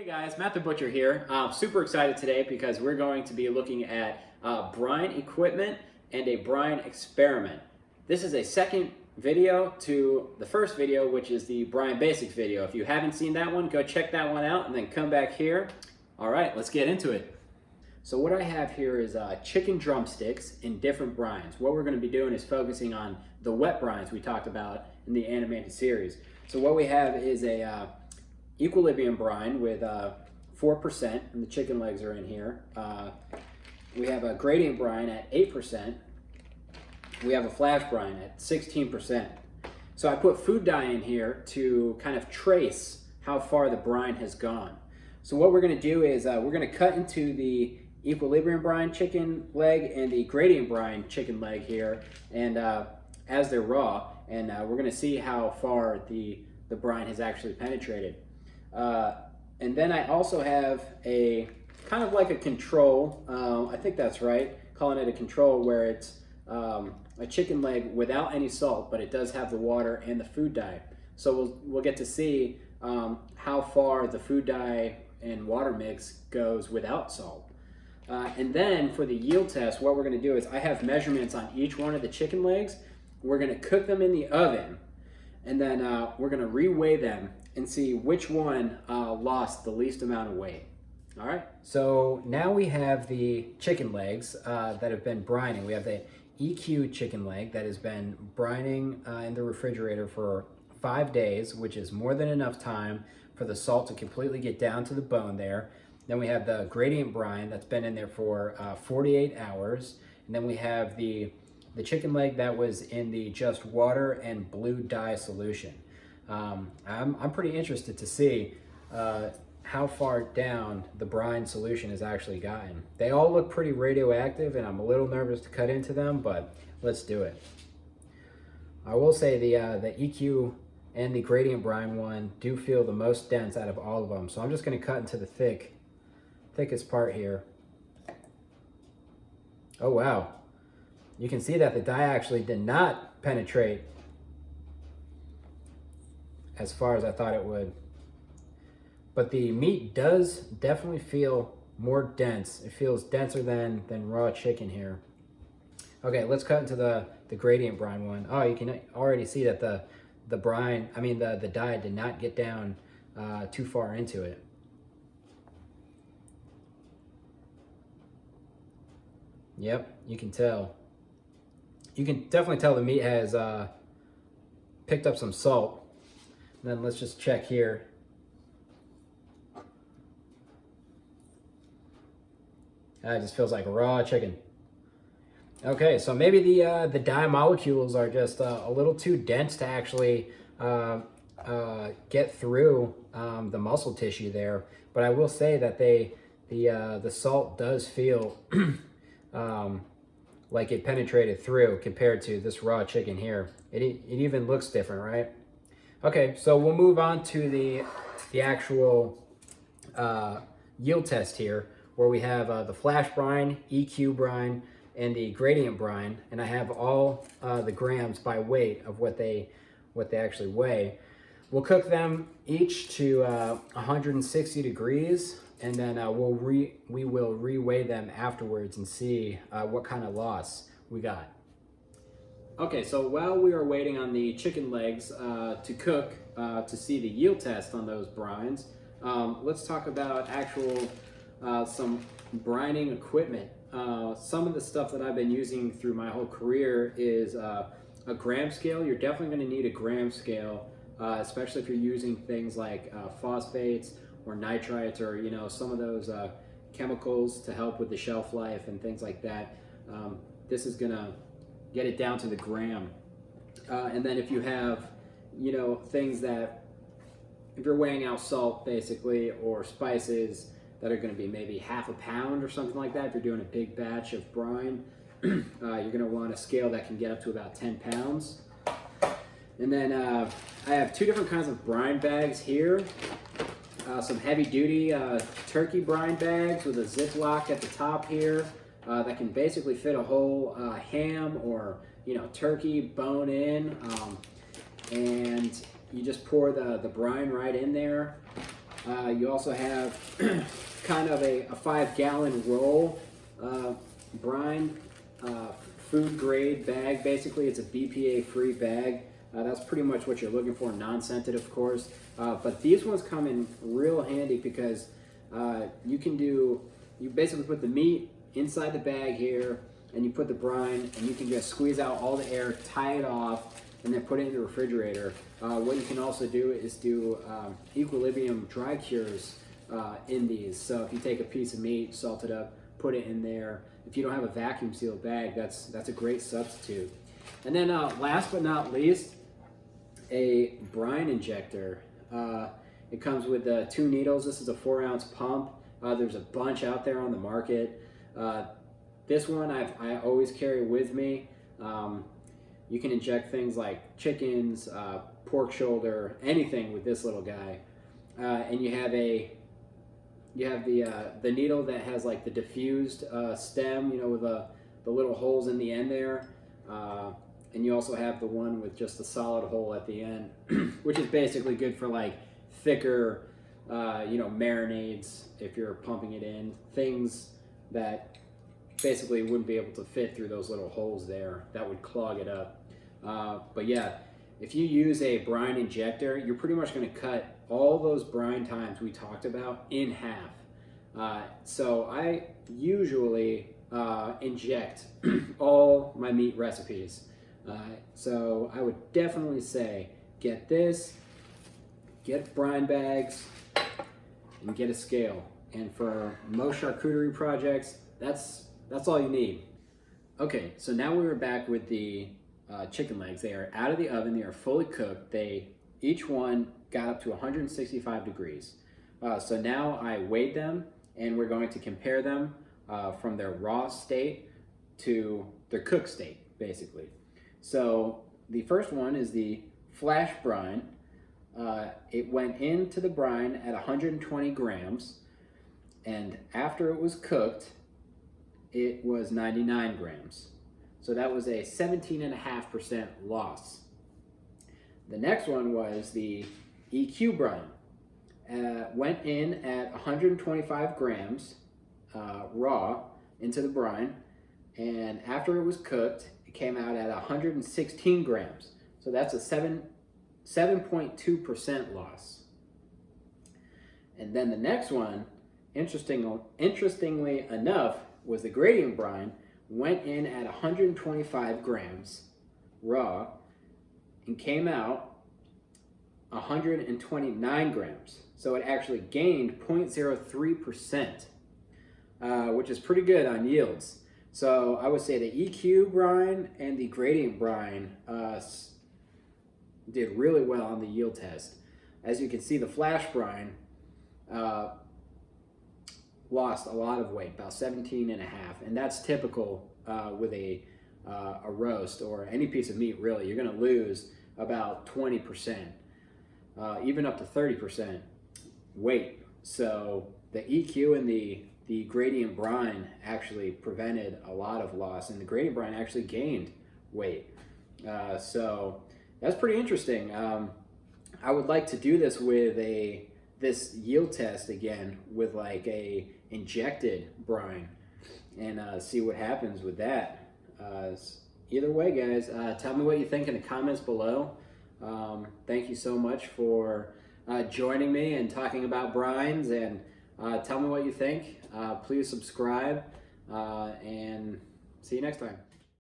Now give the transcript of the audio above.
Guys, Matt the Butcher here. Super excited today because we're going to be looking at brine equipment and a brine experiment. This is a second video to the first video, which is the brine basics video. If you haven't seen that one, go check that one out and then come back here. All right, let's get into it. So what I have here is chicken drumsticks in different brines. What we're going to be doing is focusing on the wet brines we talked about in the animated series. So what we have is a equilibrium brine with 4%, and the chicken legs are in here. We have a gradient brine at 8%. We have a flash brine at 16%. So I put food dye in here to kind of trace how far the brine has gone. So what we're going to do is we're going to cut into the equilibrium brine chicken leg and the gradient brine chicken leg here, and as they're raw, and we're going to see how far the brine has actually penetrated. And then I also have a kind of like a control, I think that's right, calling it a control, where it's a chicken leg without any salt, but it does have the water and the food dye. So we'll get to see how far the food dye and water mix goes without salt. And then for the yield test, what we're going to do is I have measurements on each one of the chicken legs. We're going to cook them in the oven, and then we're going to reweigh them and see which one lost the least amount of weight. All right, so now we have the chicken legs that have been brining. We have the EQ chicken leg that has been brining in the refrigerator for 5 days, which is more than enough time for the salt to completely get down to the bone there. Then we have the gradient brine that's been in there for 48 hours. And then we have the chicken leg that was in the just water and blue dye solution. I'm pretty interested to see how far down the brine solution has actually gotten. They all look pretty radioactive, and I'm a little nervous to cut into them, but let's do it. I will say the EQ and the gradient brine one do feel the most dense out of all of them, so I'm just going to cut into the thickest part here. Oh wow, you can see that the dye actually did not penetrate as far as I thought it would. But the meat does definitely feel more dense. It feels denser than raw chicken here. Okay, let's cut into the gradient brine one. Oh, you can already see that the dye did not get down too far into it. Yep, you can tell. You can definitely tell the meat has picked up some salt. And then let's just check here. It just feels like raw chicken. Okay, so maybe the dye molecules are just a little too dense to actually get through the muscle tissue there. But I will say that the salt does feel like it penetrated through compared to this raw chicken here. It even looks different, right? Okay, so we'll move on to the actual yield test here, where we have the flash brine, EQ brine, and the gradient brine, and I have all the grams by weight of what they actually weigh. We'll cook them each to 160 degrees, and then we will reweigh them afterwards and see what kind of loss we got. Okay, so while we are waiting on the chicken legs to cook to see the yield test on those brines, let's talk about actual some brining equipment. Some of the stuff that I've been using through my whole career is a gram scale. You're definitely going to need a gram scale, especially if you're using things like phosphates or nitrites, or some of those chemicals to help with the shelf life and things like that. This is going to get it down to the gram. And then if you have things that, if you're weighing out salt basically, or spices that are going to be maybe half a pound or something like that, if you're doing a big batch of brine, you're going to want a scale that can get up to about 10 pounds. And then I have two different kinds of brine bags here. Some heavy duty turkey brine bags with a Ziploc at the top here that can basically fit a whole ham or turkey bone in, and you just pour the brine right in there. You also have kind of a 5-gallon roll brine food grade bag. Basically, it's a BPA free bag. That's pretty much what you're looking for, non-scented of course. But these ones come in real handy because you basically put the meat inside the bag here, and you put the brine, and you can just squeeze out all the air, tie it off, and then put it in the refrigerator. What you can also do is do equilibrium dry cures in these. So if you take a piece of meat, salt it up, put it in there. If you don't have a vacuum sealed bag, that's a great substitute. And then last but not least, a brine injector. It comes with 2 needles. This is a 4-ounce pump. There's a bunch out there on the market. This one I always carry with me. You can inject things like chickens, pork shoulder, anything with this little guy. And you have the needle that has like the diffused stem, you know, with the little holes in the end there. And you also have the one with just the solid hole at the end, which is basically good for like thicker, you know, marinades if you're pumping it in. Things that basically wouldn't be able to fit through those little holes there. That would clog it up. But yeah, if you use a brine injector, you're pretty much going to cut all those brine times we talked about in half. So I usually inject all my meat recipes. So I would definitely say get this, get brine bags, and get a scale. And for most charcuterie projects, that's all you need. Okay, so now we are back with the chicken legs. They are out of the oven. They are fully cooked. Each one got up to 165 degrees. So now I weighed them, and we're going to compare them from their raw state to their cooked state, basically. So the first one is the flash brine. It went into the brine at 120 grams, and after it was cooked, it was 99 grams. So that was a 17.5% loss. The next one was the EQ brine. Went in at 125 grams raw into the brine, and after it was cooked, it came out at 116 grams. So that's a 7.2% loss. And then the next one, interestingly enough, was the gradient brine. Went in at 125 grams raw and came out 129 grams. So it actually gained 0.03%, which is pretty good on yields. So I would say the EQ brine and the gradient brine did really well on the yield test. As you can see, the flash brine lost a lot of weight, about 17.5, and that's typical with a roast or any piece of meat. Really, you're going to lose about 20%, even up to 30% weight. So the EQ and the gradient brine actually prevented a lot of loss, and the gradient brine actually gained weight. So that's pretty interesting. I would like to do this with this yield test again with like a injected brine and see what happens with that. Either way, guys, tell me what you think in the comments below. Thank you so much for joining me and talking about brines, and tell me what you think. Please subscribe, and see you next time.